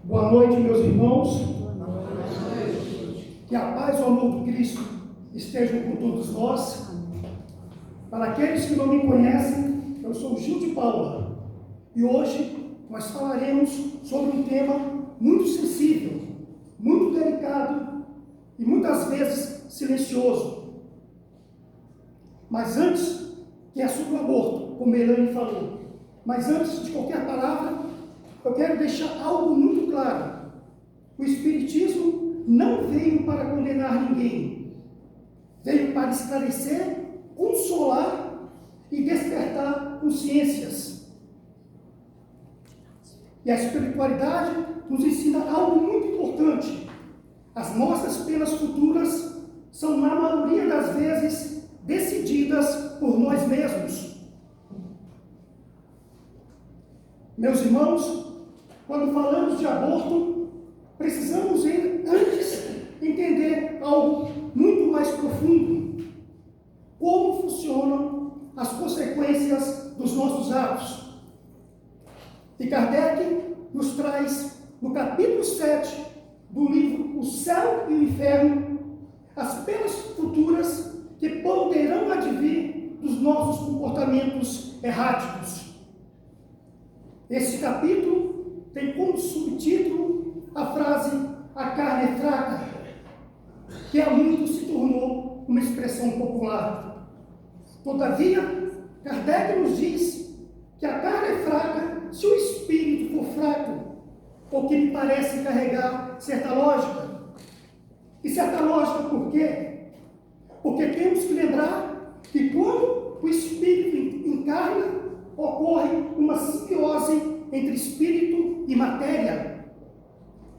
Boa noite, meus irmãos. Que a paz e o amor de Cristo estejam com todos nós. Para aqueles que não me conhecem, eu sou Gil de Paula. E hoje nós falaremos sobre um tema muito sensível, muito delicado e muitas vezes silencioso. Mas antes, que é sobre o aborto, como Elane falou. Mas antes de qualquer palavra, eu quero deixar algo muito claro. O Espiritismo não veio para condenar ninguém. Veio para esclarecer, consolar e despertar consciências. E a espiritualidade nos ensina algo muito importante. As nossas penas futuras são, na maioria das vezes, decididas por nós mesmos. Meus irmãos, quando falamos de aborto, precisamos antes entender algo muito mais profundo. Como funcionam as consequências dos nossos atos. E Kardec nos traz, no capítulo 7 do livro O Céu e o Inferno, as penas futuras que poderão advir dos nossos comportamentos erráticos. Esse capítulo tem como subtítulo a frase "a carne é fraca", que há muito se tornou uma expressão popular. Todavia, Kardec nos diz que a carne é fraca se o espírito for fraco, o que me parece carregar certa lógica. E certa lógica por quê? Porque temos que lembrar que quando o espírito encarna, ocorre uma simbiose entre espírito e matéria.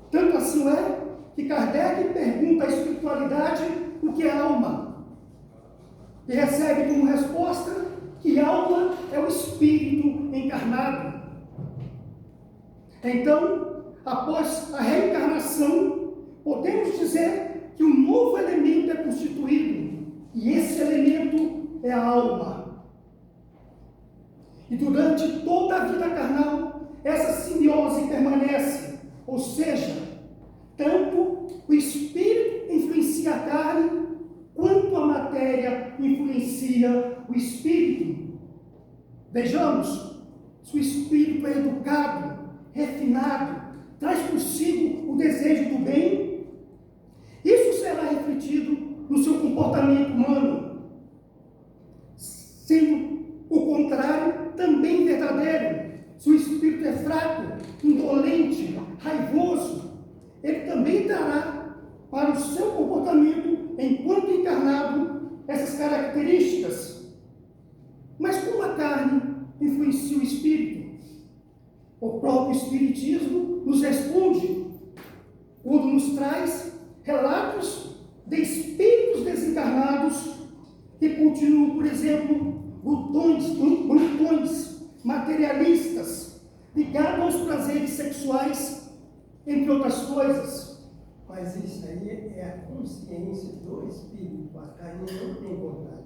Tanto assim é que Kardec pergunta à espiritualidade o que é alma. E recebe como resposta que alma é o espírito encarnado. Então, após a reencarnação, podemos dizer que um novo elemento é constituído, e esse elemento é a alma. E durante toda a vida carnal, essa simbiose permanece, ou seja, tanto o espírito influencia a carne, quanto a matéria influencia o espírito. Vejamos, se o espírito é educado, refinado, traz consigo o desejo do bem, isso será refletido no seu comportamento humano. Sendo o contrário também verdadeiro, se o espírito é fraco, indolente, raivoso, ele também dará para o seu comportamento, enquanto encarnado, essas características. Mas como a carne influencia o espírito? O próprio Espiritismo nos responde quando nos traz relatos de espíritos desencarnados que continuam, por exemplo, glutões, materialistas, ligados aos prazeres sexuais, entre outras coisas. Mas isso aí é a consciência do espírito. A carne não tem vontade.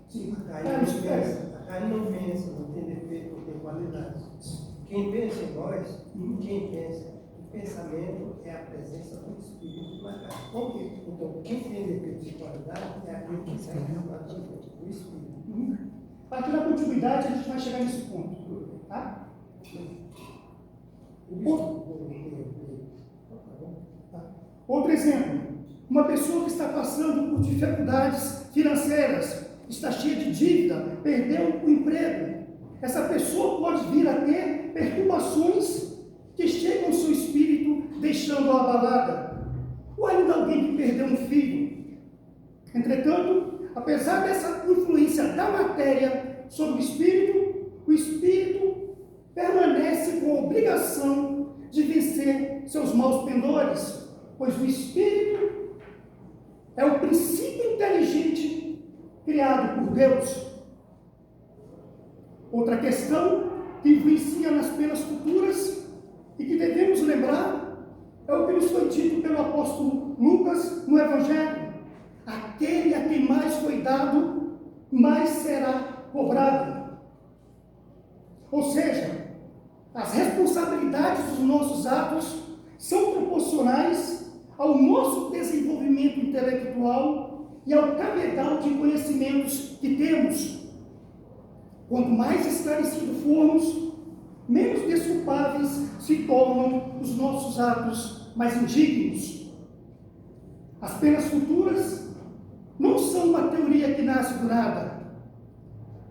Sim, a carne não pensa, não tem defeito, não tem qualidade. Quem pensa em nós, quem pensa, o pensamento é a presença do espírito na carne. Ok. Então, quem tem defeito de qualidade é aquele que está encarnado do espírito. Aqui na continuidade a gente vai chegar nesse ponto. Tá? Outro exemplo, uma pessoa que está passando por dificuldades financeiras, está cheia de dívida, perdeu o emprego. Essa pessoa pode vir a ter perturbações que chegam ao seu espírito, deixando-a abalada. Ou ainda alguém que perdeu um filho. Entretanto, apesar dessa influência da matéria sobre o espírito permanece com a obrigação de vencer seus maus pendores, pois o espírito é o princípio inteligente criado por Deus. Outra questão que influencia nas penas futuras e que devemos lembrar é o que nos foi dito pelo apóstolo Lucas no Evangelho. Aquele a quem mais foi dado, mais será cobrado. Ou seja, as responsabilidades dos nossos atos são proporcionais ao nosso desenvolvimento intelectual e ao cabedal de conhecimentos que temos. Quanto mais esclarecidos formos, menos desculpáveis se tornam os nossos atos mais indignos. As penas futuras não são uma teoria que nasce do nada.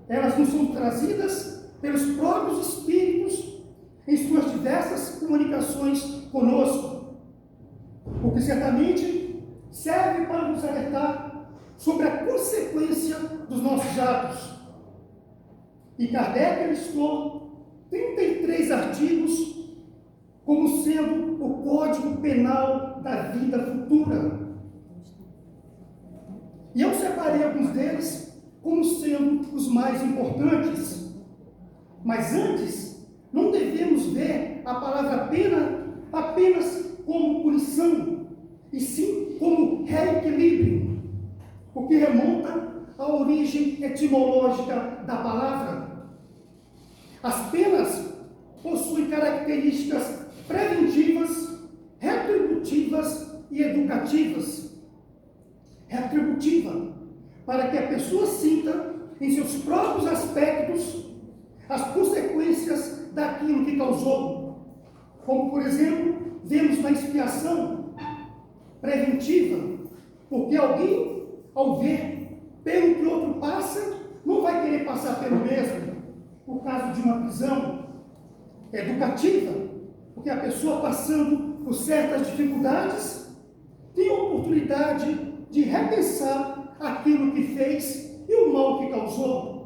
Elas nos são trazidas pelos próprios Espíritos em suas diversas comunicações conosco, o que certamente serve para nos alertar sobre a consequência dos nossos atos. E Kardec listou 33 artigos como sendo o Código Penal da vida futura. E eu separei alguns deles como sendo os mais importantes. Mas antes, não devemos ver a palavra pena apenas como punição, e sim como reequilíbrio, o que remonta à origem etimológica da palavra. As penas possuem características preventivas, retributivas e educativas. Retributiva, para que a pessoa sinta em seus próprios aspectos as consequências daquilo que causou. Como, por exemplo, vemos na expiação preventiva, porque alguém, ao ver pelo que outro passa, não vai querer passar pelo mesmo. No caso de uma prisão educativa, porque a pessoa passando por certas dificuldades tem a oportunidade de repensar aquilo que fez e o mal que causou.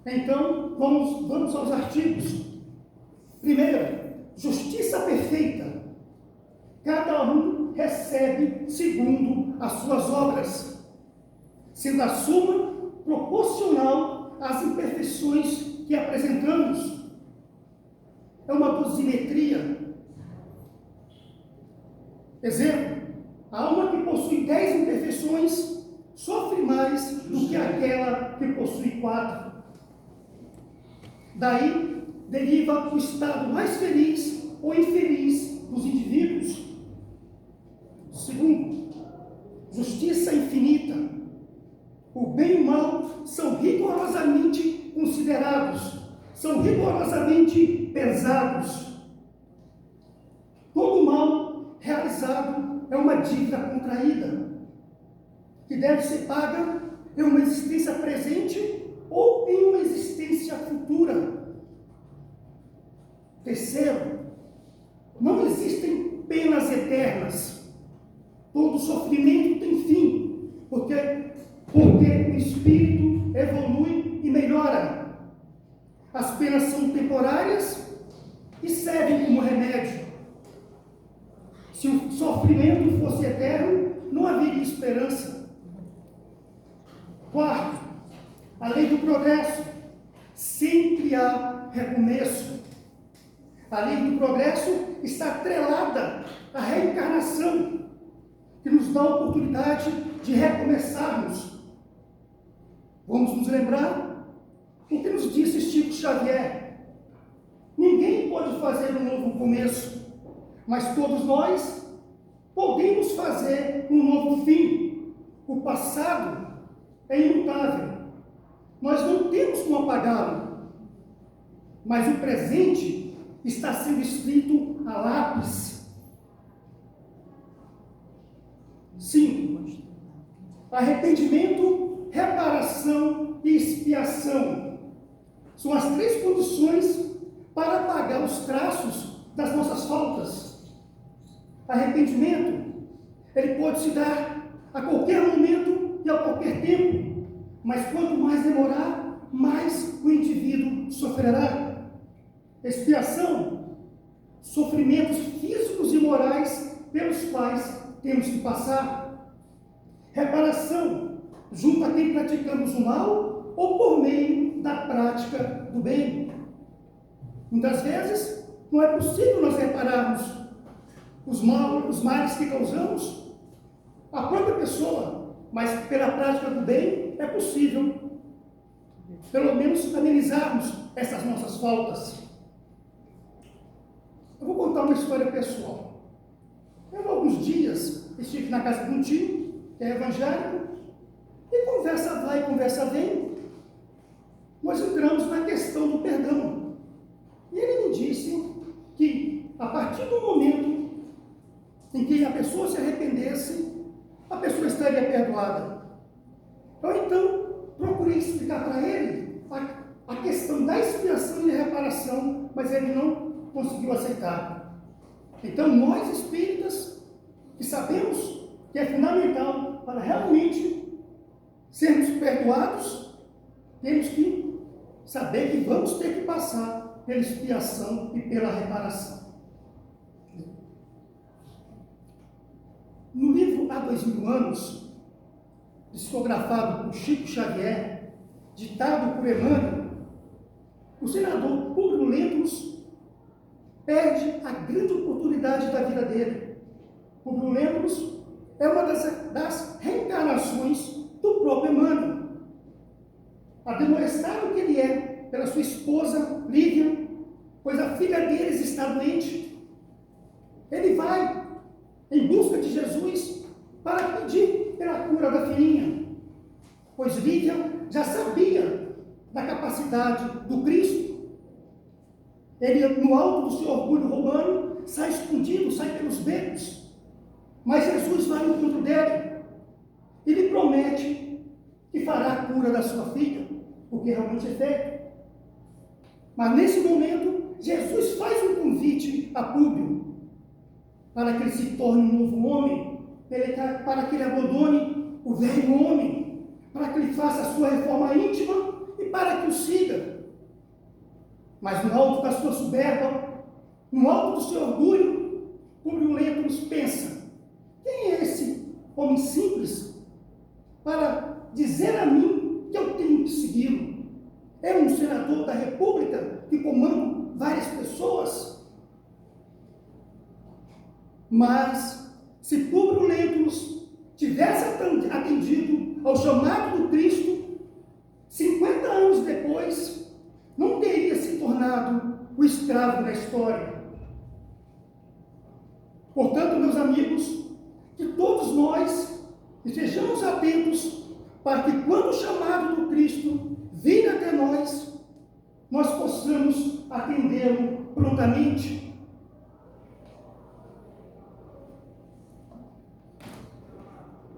Então, vamos aos artigos. Primeiro, justiça perfeita. Cada um recebe segundo as suas obras, sendo a soma proporcional às imperfeições que apresentamos. É uma dosimetria. Exemplo, a alma que possui 10 imperfeições sofre mais do que aquela que possui 4. Daí deriva o estado mais feliz ou infeliz dos indivíduos. Segundo, justiça infinita. O bem e o mal são rigorosamente considerados, são rigorosamente pesados. Todo mal realizado é uma dívida contraída, que deve ser paga em uma existência presente ou em uma existência futura. Terceiro, não existem penas eternas. Todo sofrimento tem fim, porque o espírito evolui e melhora. As penas são temporárias e servem como remédio. Se o sofrimento fosse eterno, não haveria esperança. Quarto, a lei do progresso. Sempre há recomeço. A lei do progresso está atrelada à reencarnação, que nos dá a oportunidade de recomeçarmos. Vamos nos lembrar o que nos disse Chico Xavier. Ninguém pode fazer um novo começo, mas todos nós podemos fazer um novo fim. O passado é imutável. Nós não temos como apagá-lo. Mas o presente está sendo escrito a lápis. 5. Arrependimento, reparação e expiação. São as 3 condições para apagar os traços das nossas faltas. Arrependimento, ele pode se dar a qualquer momento e a qualquer tempo, mas quanto mais demorar, mais o indivíduo sofrerá. Expiação, sofrimentos físicos e morais pelos quais temos que passar. Reparação, junto a quem praticamos o mal ou por meio da prática do bem. Muitas vezes não é possível nós repararmos os males que causamos à própria pessoa, mas pela prática do bem é possível, pelo menos, amenizarmos essas nossas faltas. Eu vou contar uma história pessoal. Eu, há alguns dias, estive na casa de um tio, que é evangélico, e conversa vai, conversa vem, nós entramos na questão do perdão. E ele me disse que, a partir do momento em que a pessoa se arrependesse, a pessoa estaria perdoada. Eu, então, procurei explicar para ele a questão da expiação e reparação, mas ele não conseguiu aceitar. Então, nós espíritas, que sabemos que é fundamental para realmente sermos perdoados, temos que saber que vamos ter que passar pela expiação e pela reparação. No livro Há 2000 anos, psicografado por Chico Xavier, ditado por Emmanuel, o senador Publio Lentulus perde a grande oportunidade da vida dele. Publio Lentulus é uma das reencarnações do próprio Emmanuel. Admoestado que ele é pela sua esposa Lívia, pois a filha deles está doente, ele vai em busca de Jesus para pedir pela cura da filhinha, pois Lívia já sabia da capacidade do Cristo. Ele, no alto do seu orgulho romano, sai escondido, sai pelos becos, mas Jesus vai no encontro dele e lhe promete que fará a cura da sua filha, porque realmente é fé. Mas nesse momento, Jesus faz um convite a Públio para que ele se torne um novo homem, para que ele abandone o velho homem, para que ele faça a sua reforma íntima e para que o siga. Mas no alto da sua soberba, no alto do seu orgulho, Publio Lentulus pensa: quem é esse homem simples para dizer a mim que eu tenho que segui-lo? É um senador da República que comanda várias pessoas? Mas, se Publio Lentulus tivesse atendido ao chamado do Cristo, 50 anos depois, não teria se tornado o escravo da história. Portanto, meus amigos, que todos nós estejamos atentos para que, quando o chamado do Cristo vir até nós, nós possamos atendê-lo prontamente.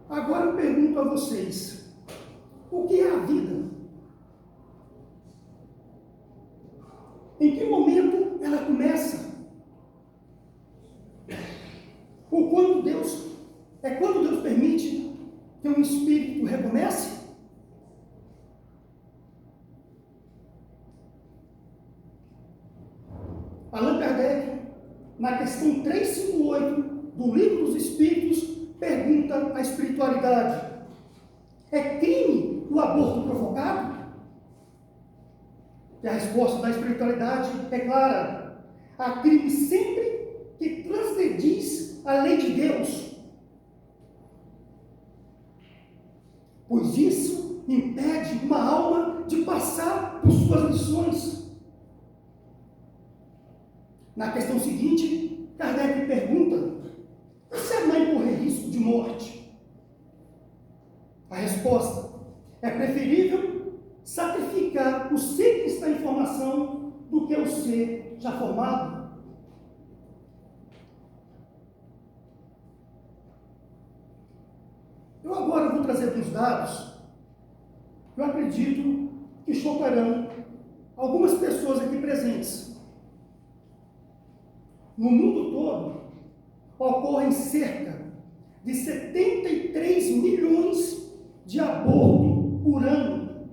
Agora eu pergunto a vocês: o que é a vida? Em que momento ela começa? Ou quando Deus permite que um espírito recomece? Allan Kardec, na questão 358 do Livro dos Espíritos, pergunta à espiritualidade: é crime o aborto provocado? E a resposta da espiritualidade é clara: há crime sempre que transgrediz a lei de Deus, pois isso impede uma alma de passar por suas lições. Na questão seguinte, Kardec pergunta: e se a mãe correr risco de morte? A resposta: é preferível sacrificar o ser que está em formação do que o ser já formado. Eu agora vou trazer alguns dados que eu acredito que chocarão algumas pessoas aqui presentes. No mundo todo, ocorrem cerca de 73 milhões de abortos por ano,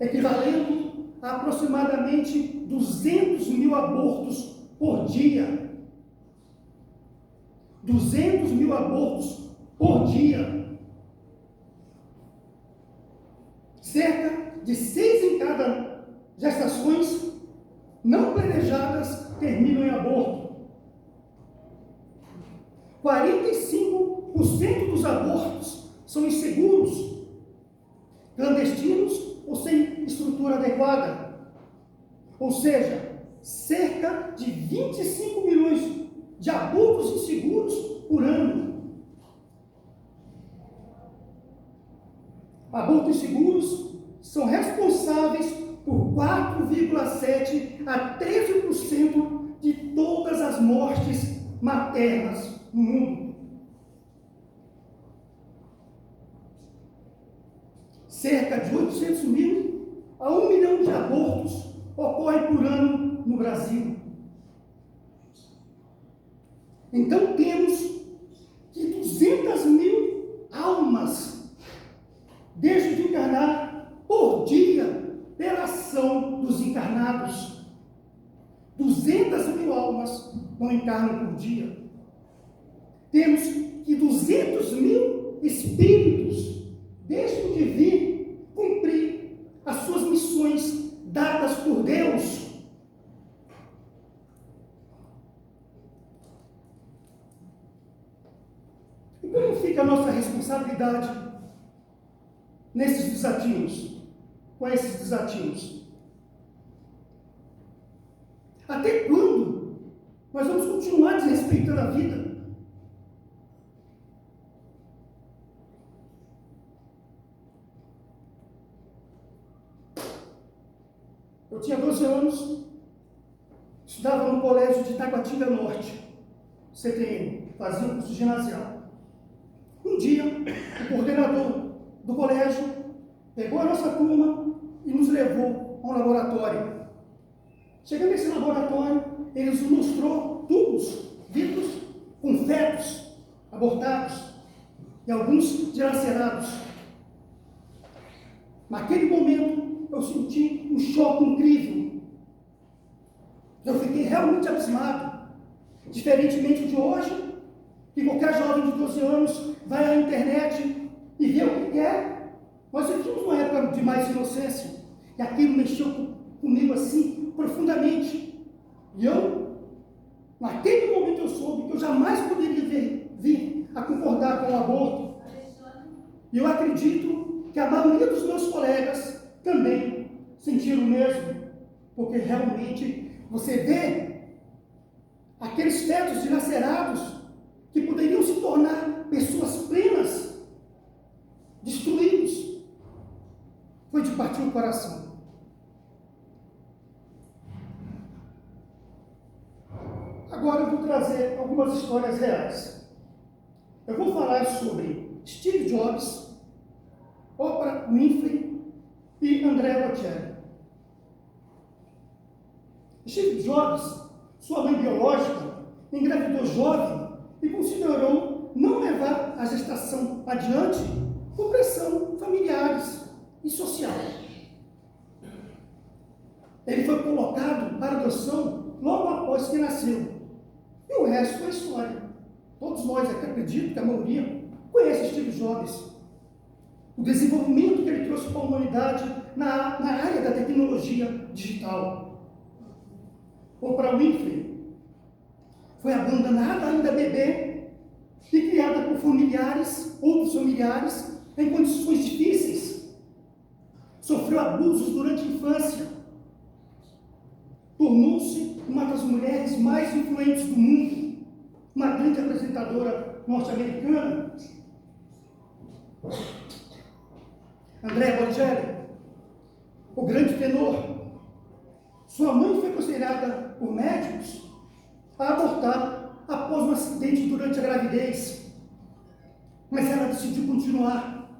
equivalendo a aproximadamente 200 mil abortos por dia. 200 mil abortos por dia. Cerca de 6 em cada gestações não planejadas terminam em aborto. 45% dos abortos são inseguros, clandestinos ou sem estrutura adequada. Ou seja, cerca de 25 milhões de abortos inseguros por ano. Abortos inseguros são responsáveis por 4,7 a 13% de todas as mortes maternas no mundo. Cerca de 800 mil a 1 milhão de abortos ocorrem por ano no Brasil. Então temos que 200 mil almas deixam de encarnar por dia pela ação dos encarnados. 200 mil almas não encarnam por dia. Temos que 200 mil espíritos deixam de vir cumprir as suas missões dadas por Deus. E como fica a nossa responsabilidade nesses desafios? Com esses desafios? Até quando nós vamos continuar desrespeitando a vida? Eu tinha 12 anos, estudava no colégio de Taguatinga Norte, CTN, fazia um curso ginasial. Um dia, o coordenador do colégio pegou a nossa turma e nos levou a um laboratório. Chegando nesse laboratório, ele nos mostrou tubos vivos com fetos abortados e alguns dilacerados. Naquele momento, eu senti um choque incrível. Eu fiquei realmente abismado. Diferentemente de hoje, que qualquer jovem de 12 anos vai à internet e vê o que quer, nós vivíamos uma época de mais inocência. E aquilo mexeu comigo assim, profundamente. E eu, naquele momento, eu soube que eu jamais poderia vir a concordar com o aborto. E eu acredito que a maioria dos meus colegas também sentiram o mesmo, porque realmente você vê aqueles fetos dilacerados que poderiam se tornar pessoas plenas, destruídos. Foi de partir o coração. Agora eu vou trazer algumas histórias reais. Eu vou falar sobre Steve Jobs, Oprah Winfrey e Andrea Bocelli. Steve Jobs, sua mãe biológica, engravidou jovem e considerou não levar a gestação adiante por pressão familiares e social. Ele foi colocado para adoção logo após que nasceu. E o resto foi história. Todos nós aqui, acredito que a maioria, conhece Steve Jobs. O desenvolvimento que ele trouxe para a humanidade na área da tecnologia digital. Oprah Winfrey foi abandonada ainda bebê e criada por familiares, outros familiares, em condições difíceis. Sofreu abusos durante a infância. Tornou-se uma das mulheres mais influentes do mundo, uma grande apresentadora norte-americana. Andrea Bocelli, o grande tenor. Sua mãe foi considerada por médicos a abortar após um acidente durante a gravidez, mas ela decidiu continuar.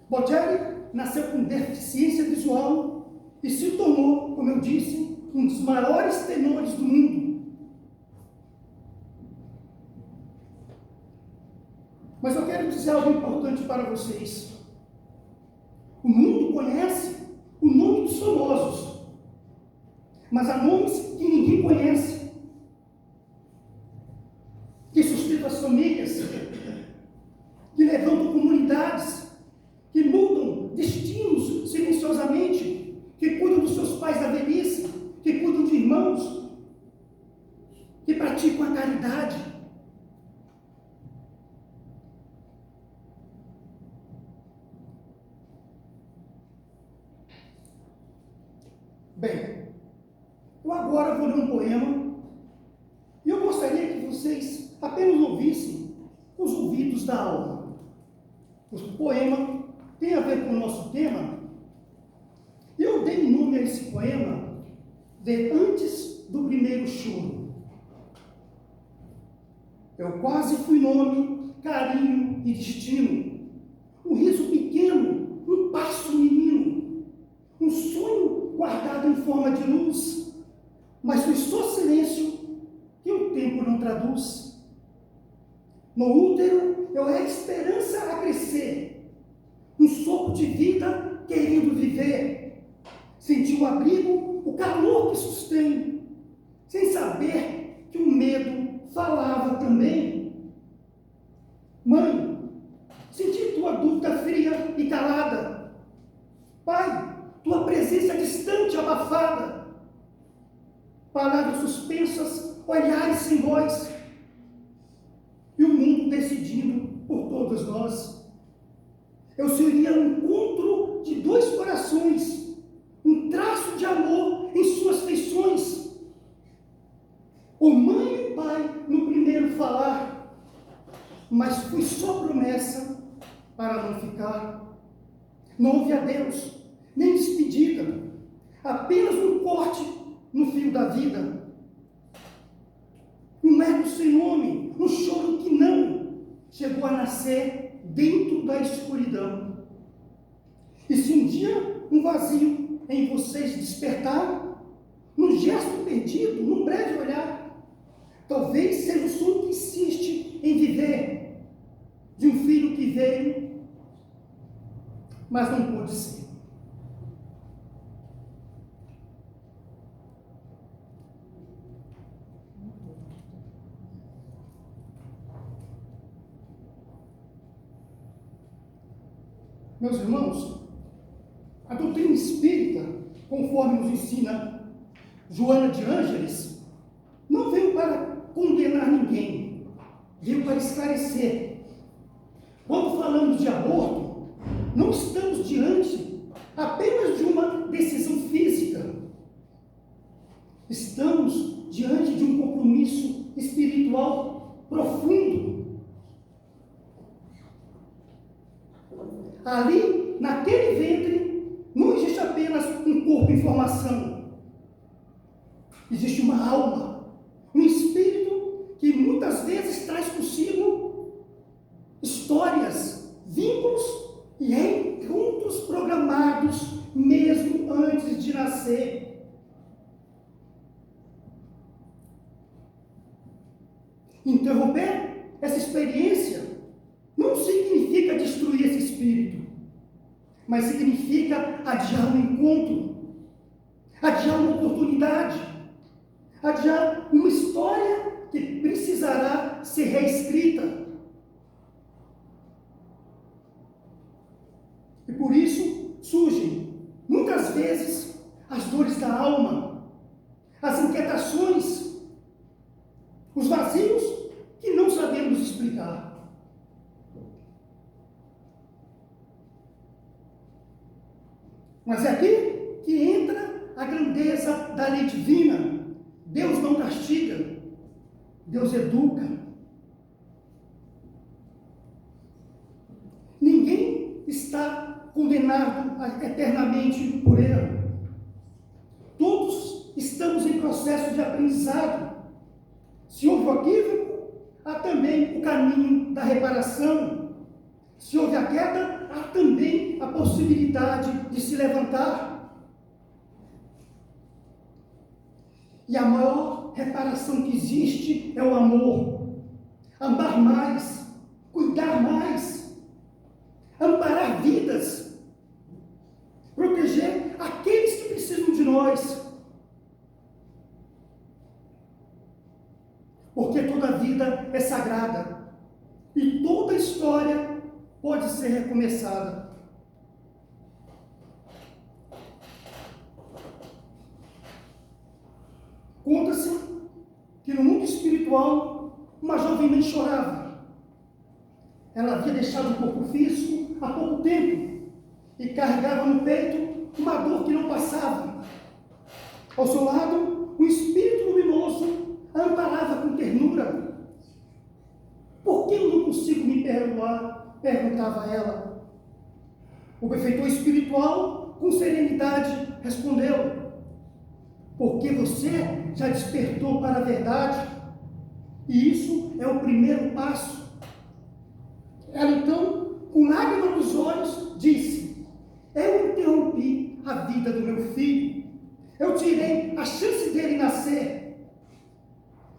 Bocelli nasceu com deficiência visual e se tornou, como eu disse, um dos maiores tenores do mundo. Mas eu quero dizer algo importante para vocês. O mundo conhece o nome dos famosos, mas há nomes que ninguém conhece, que sustentam as famílias, que levantam comunidades, que mudam destinos silenciosamente, que cuidam dos seus pais da velhice, que cuidam de irmãos, que praticam a caridade. Bem, eu agora vou ler um poema e eu gostaria que vocês apenas ouvissem com os ouvidos da alma. O poema tem a ver com o nosso tema. Eu dei nome a esse poema de Antes do Primeiro Choro. Eu quase fui nome, carinho e destino, um riso pequeno, um passo menino, um sonho guardado em forma de luz, mas foi só silêncio que o tempo não traduz. No útero eu era esperança a crescer, um sopro de vida querendo viver. Senti o abrigo, o calor que sustém, sem saber que o medo falava também. Mãe, senti tua dúvida fria e calada. Pai, tua presença distante, abafada. Palavras suspensas, olhares sem voz. E o mundo decidindo por todos nós. Eu seria um encontro de dois corações, um traço de amor em suas feições. O mãe e o pai no primeiro falar, mas foi só promessa para não ficar. Não houve adeus, nem despedida, apenas um corte no fio da vida. Um eco sem nome, um choro que não chegou a nascer dentro da escuridão. E se um dia um vazio em vocês despertar, num gesto perdido, num breve olhar, talvez seja o som que insiste em viver, de um filho que veio, mas não pôde ser. Meus irmãos, a doutrina espírita, conforme nos ensina Joana de Ângeles, não veio para condenar ninguém, veio para esclarecer. Quando falamos de aborto, não estamos diante apenas de uma decisão física. Estamos diante de um compromisso espiritual profundo. Ali, naquele ventre, não existe apenas um corpo em formação. Existe uma alma, um espírito que muitas vezes traz consigo histórias, vínculos e encontros programados mesmo antes de nascer. Interromper essa experiência não significa destruir esse espírito, mas significa adiar um encontro, adiar uma oportunidade, adiar uma história que precisará ser reescrita. E por isso surgem, muitas vezes, as dores da alma, as inquietações, os vazios que não sabemos explicar. Mas é aqui que entra a grandeza da lei divina. Deus não castiga, Deus educa. Ninguém está condenado eternamente por erro. Todos estamos em processo de aprendizado. Se houve o equívoco, há também o caminho da reparação. Se houve a queda, há também a possibilidade de se levantar. E a maior reparação que existe é o amor. Amar mais, cuidar mais, amparar vidas, proteger aqueles que precisam de nós. Porque toda vida é sagrada e toda história pode ser recomeçada. Conta-se que no mundo espiritual uma jovem mãe chorava. Ela havia deixado o corpo físico há pouco tempo e carregava no peito uma dor que não passava. Ao seu lado, um espírito luminoso a amparava com ternura. Por que eu não consigo me perdoar? Perguntava ela. O benfeitor espiritual, com serenidade, respondeu: porque você já despertou para a verdade, e isso é o primeiro passo. Ela então, com lágrimas nos olhos, disse: eu interrompi a vida do meu filho, eu tirei a chance dele nascer.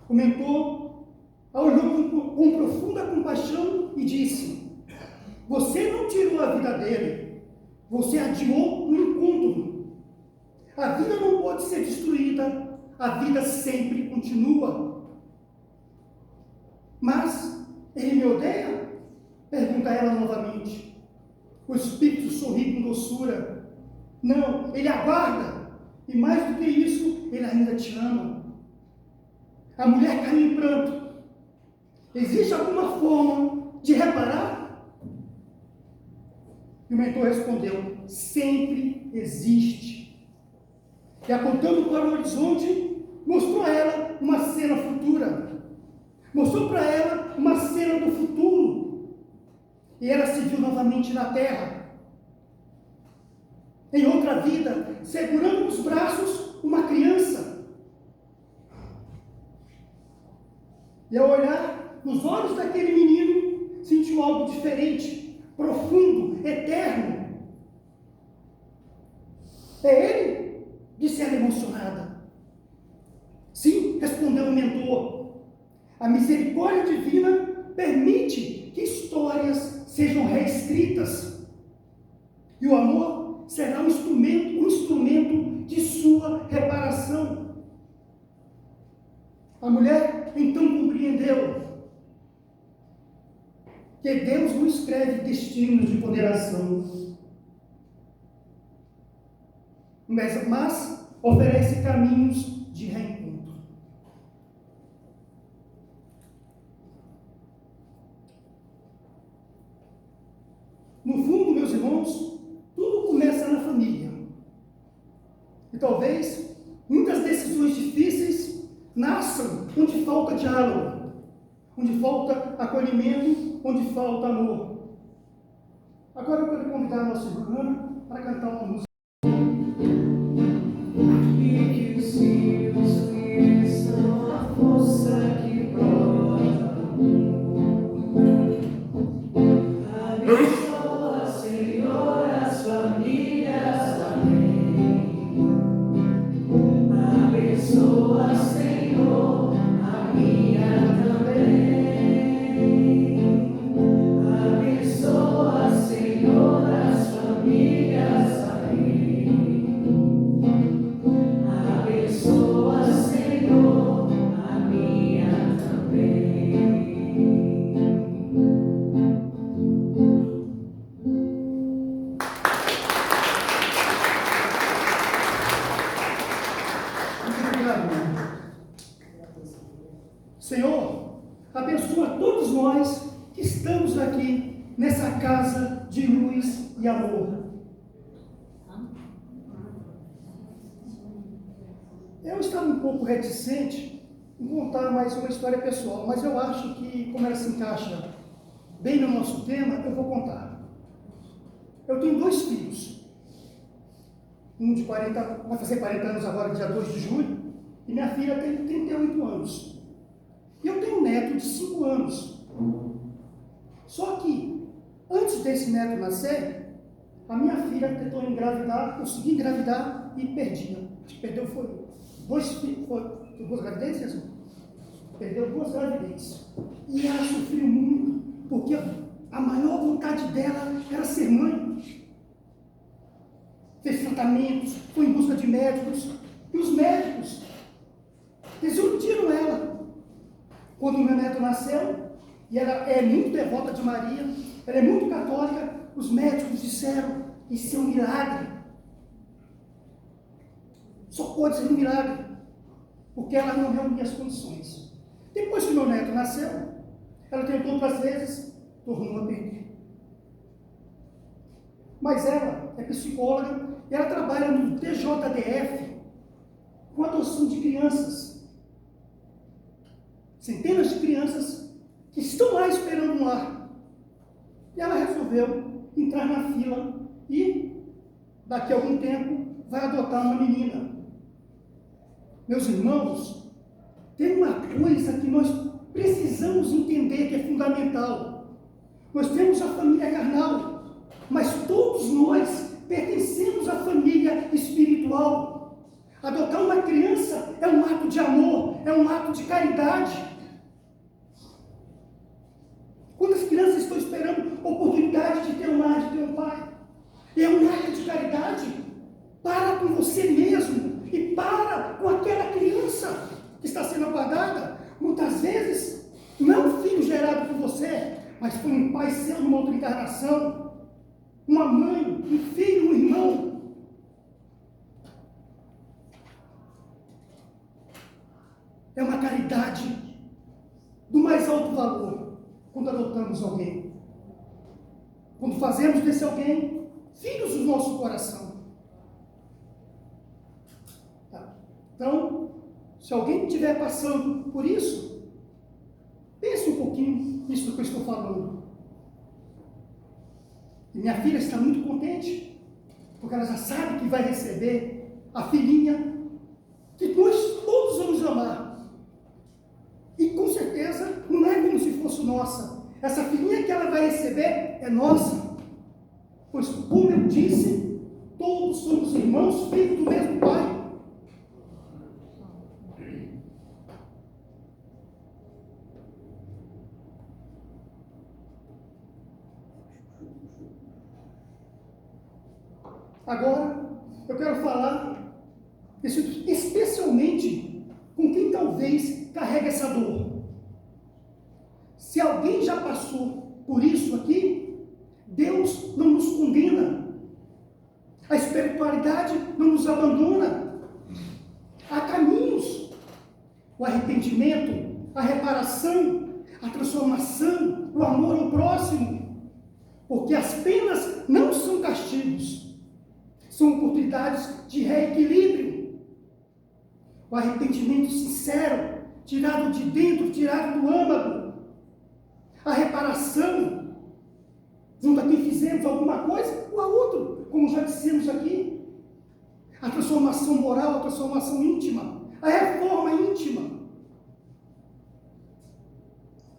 O mentor a olhou com profunda compaixão e disse: você não tirou a vida dele, você adiou o encontro. A vida não pode ser destruída, a vida sempre continua. Mas ele me odeia? Pergunta ela novamente. O espírito sorri com doçura. Não, ele aguarda. E mais do que isso, ele ainda te ama. A mulher caiu em pranto. Existe alguma forma de reparar? E o mentor respondeu: sempre existe. E apontando para o horizonte, mostrou a ela uma cena futura. Mostrou para ela uma cena do futuro. E ela se viu novamente na terra. Em outra vida, segurando nos braços uma criança. E ao olhar nos olhos daquele menino, sentiu algo diferente, profundo, eterno. É ele? Disse ela emocionada. Sim, respondeu o mentor. A misericórdia divina permite que histórias sejam reescritas. E o amor será um instrumento de sua reparação. A mulher então compreendeu que Deus não escreve destinos de condenação, mas oferece caminhos de reencontro. No fundo, meus irmãos, tudo começa na família. E talvez muitas decisões difíceis nasçam onde falta diálogo, onde falta acolhimento, onde falta amor. Agora eu quero convidar a nossa irmã Ana para cantar uma música. Senhor, abençoa todos nós que estamos aqui nessa casa de luz e amor. Eu estava um pouco reticente em contar mais uma história pessoal, mas eu acho que, como ela se encaixa bem no nosso tema, eu vou contar. Eu tenho 2 filhos. Um de 40, vai fazer 40 anos agora, dia 2 de julho, e minha filha tem 38 anos. E eu tenho um neto de 5 anos. Só que, antes desse neto nascer, a minha filha tentou engravidar, consegui engravidar e perdi. Acho que perdeu foi 2 gravidezes? Perdeu 2 gravidezes. E ela sofreu muito, porque a maior vontade dela era ser mãe. Fez tratamentos, foi em busca de médicos, e os médicos desiludiram ela. Quando o meu neto nasceu, e ela é muito devota de Maria, ela é muito católica, os médicos disseram: isso é um milagre. Só pode ser um milagre, porque ela não reunia as condições. Depois que meu neto nasceu, ela tentou outras vezes, tornou a perder. Mas ela é psicóloga, e ela trabalha no TJDF, com a adoção de crianças. Centenas de crianças que estão lá esperando um lar. E ela resolveu entrar na fila e, daqui a algum tempo, vai adotar uma menina. Meus irmãos, tem uma coisa que nós precisamos entender que é fundamental. Nós temos a família carnal, mas todos nós pertencemos à família espiritual. Adotar uma criança é um ato de amor, é um ato de caridade. Quantas crianças estão esperando oportunidade de ter um lar, de ter um pai? E é um ato de caridade. Para com você mesmo e para com aquela criança que está sendo aguardada. Muitas vezes, não um filho gerado por você, mas foi um pai seu numa outra encarnação, uma mãe, um filho, um irmão. É uma caridade do mais alto valor quando adotamos alguém. Quando fazemos desse alguém filhos do nosso coração. Tá? Então, se alguém estiver passando por isso, pense um pouquinho nisso que eu estou falando. E minha filha está muito contente, porque ela já sabe que vai receber a filhinha que nós todos vamos amar. E com certeza não é como se fosse nossa. Essa filhinha que ela vai receber é nossa. Pois, como eu disse, todos somos irmãos, filhos do mesmo Pai. Agora, eu quero falar especialmente com quem talvez carregue essa dor. Se alguém já passou por isso aqui, Deus não nos condena. A espiritualidade não nos abandona. Há caminhos. O arrependimento, a reparação, a transformação, o amor ao próximo. Porque as penas não são castigos. São oportunidades de reequilíbrio. O arrependimento sincero, tirado de dentro, tirado do âmago. A reparação, junto a quem fizemos alguma coisa ou a outro, como já dissemos aqui. A transformação moral, a transformação íntima, a reforma íntima.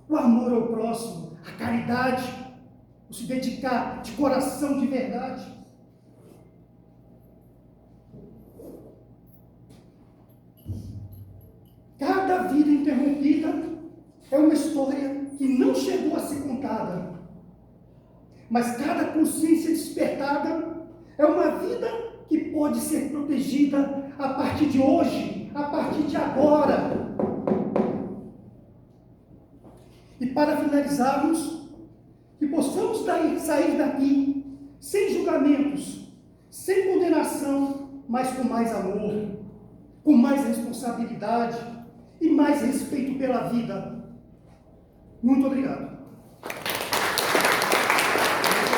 O amor ao próximo, a caridade, o se dedicar de coração, de verdade. Cada vida interrompida é uma história que não chegou a ser contada. Mas cada consciência despertada é uma vida que pode ser protegida a partir de hoje, a partir de agora. E para finalizarmos, que possamos sair daqui sem julgamentos, sem condenação, mas com mais amor, com mais responsabilidade e mais respeito pela vida. Muito obrigado.